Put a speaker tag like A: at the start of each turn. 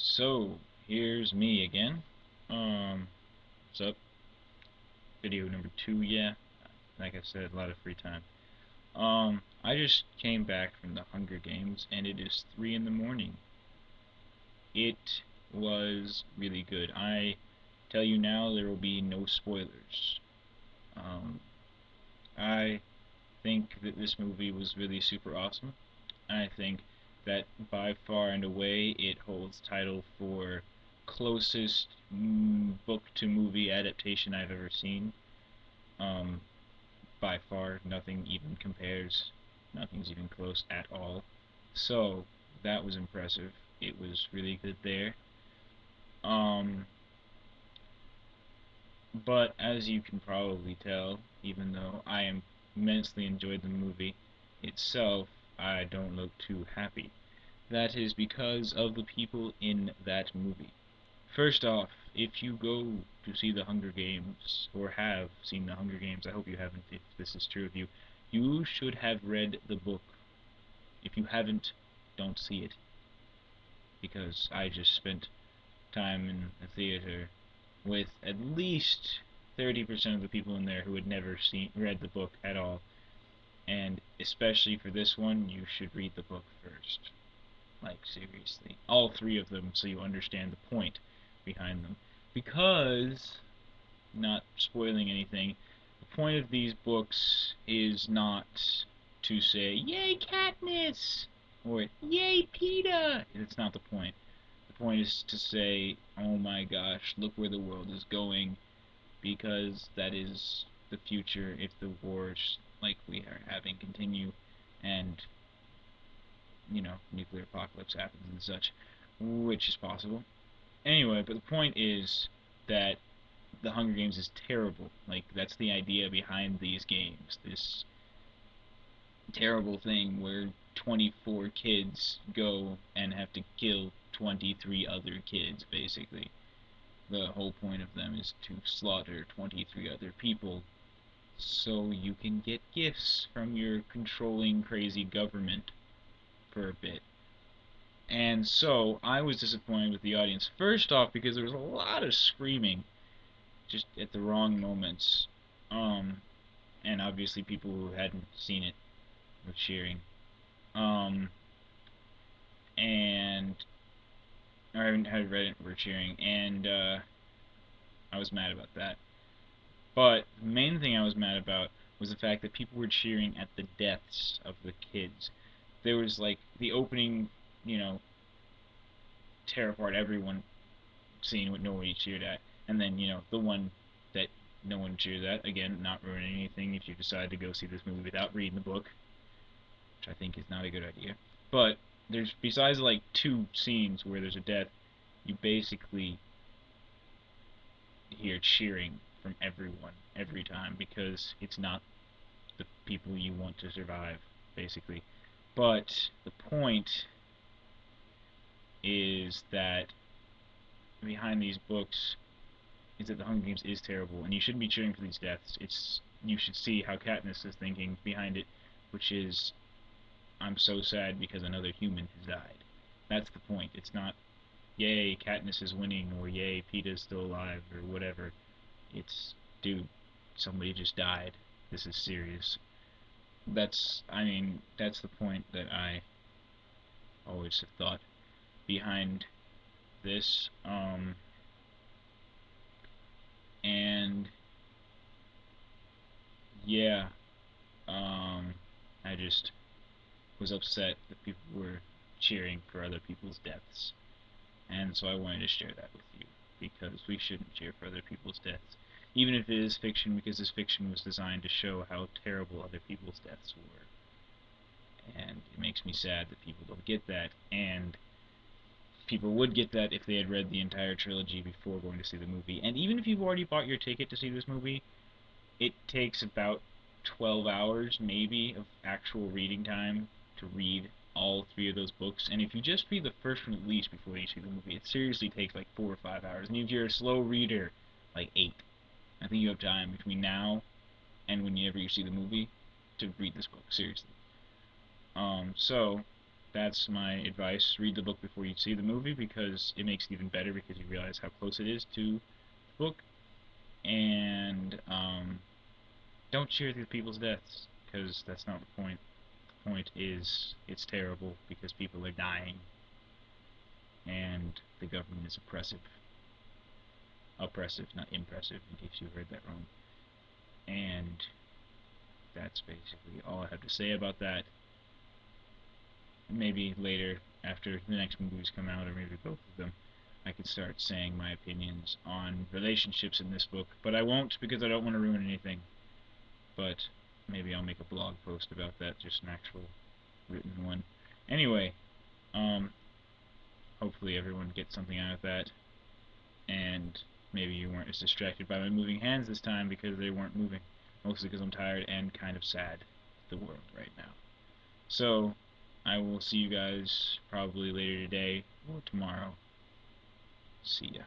A: So, here's me again. What's up? Video number 2, yeah. Like I said, a lot of free time. I just came back from the Hunger Games, and it is 3 in the morning. It was really good. I tell you now, there will be no spoilers. Um, I think that this movie was really super awesome. I think that by far and away it holds title for closest book to movie adaptation I've ever seen. Um, by far, nothing even compares. Nothing's even close at all. So that was impressive. It was really good there. Um, but as you can probably tell, even though I immensely enjoyed the movie itself, I don't look too happy. That is because of the people in that movie. First off, if you go to see The Hunger Games, or have seen The Hunger Games, I hope you haven't if this is true of you, you should have read the book. If you haven't, don't see it, because I just spent time in the theater with at least 30% of the people in there who had never read the book at all, and especially for this one, you should read the book first. Like, seriously. All three of them, so you understand the point behind them. Because, not spoiling anything, the point of these books is not to say, yay Katniss! Or, yay Peeta! It's not the point. The point is to say, oh my gosh, look where the world is going, because that is the future if the wars like we are having continue, and nuclear apocalypse happens and such, which is possible. Anyway, but the point is that the Hunger Games is terrible. Like, that's the idea behind these games. This terrible thing where 24 kids go and have to kill 23 other kids, basically. The whole point of them is to slaughter 23 other people so you can get gifts from your controlling, crazy government for a bit. And so I was disappointed with the audience. First off, because there was a lot of screaming just at the wrong moments. Um, and obviously people who hadn't seen it were cheering. Um, and or had read it were cheering, and I was mad about that. But the main thing I was mad about was the fact that people were cheering at the deaths of the kids. There was like the opening, you know, tear apart everyone scene what nobody cheered at, and then the one that no one cheered at. Again, not ruining anything if you decide to go see this movie without reading the book, which I think is not a good idea. But there's besides like two scenes where there's a death, you basically hear cheering from everyone every time because it's not the people you want to survive, basically. But the point is that behind these books is that the Hunger Games is terrible, and you shouldn't be cheering for these deaths. You should see how Katniss is thinking behind it, which is, I'm so sad because another human has died. That's the point. It's not, yay, Katniss is winning, or yay, Peeta's still alive, or whatever. It's, dude, somebody just died. This is serious. That's the point that I always have thought behind this. And yeah, I just was upset that people were cheering for other people's deaths. And so I wanted to share that with you, because we shouldn't cheer for other people's deaths. Even if it is fiction, because this fiction was designed to show how terrible other people's deaths were. And it makes me sad that people don't get that, and people would get that if they had read the entire trilogy before going to see the movie. And even if you've already bought your ticket to see this movie, it takes about 12 hours, maybe, of actual reading time to read all three of those books. And if you just read the first one at least before you see the movie, it seriously takes like 4 or 5 hours. And if you're a slow reader, like 8. I think you have time between now and whenever you see the movie to read this book, seriously. So, that's my advice. Read the book before you see the movie, because it makes it even better, because you realize how close it is to the book. And don't cheer through people's deaths, because that's not the point. The point is it's terrible because people are dying and the government is oppressive. Oppressive, not impressive, in case you heard that wrong. And that's basically all I have to say about that. Maybe later, after the next movies come out, or maybe both of them, I could start saying my opinions on relationships in this book. But I won't, because I don't want to ruin anything. But maybe I'll make a blog post about that, just an actual written one. Anyway, hopefully everyone gets something out of that, and maybe you weren't as distracted by my moving hands this time, because they weren't moving. Mostly because I'm tired and kind of sad at the world right now. So, I will see you guys probably later today or tomorrow. See ya.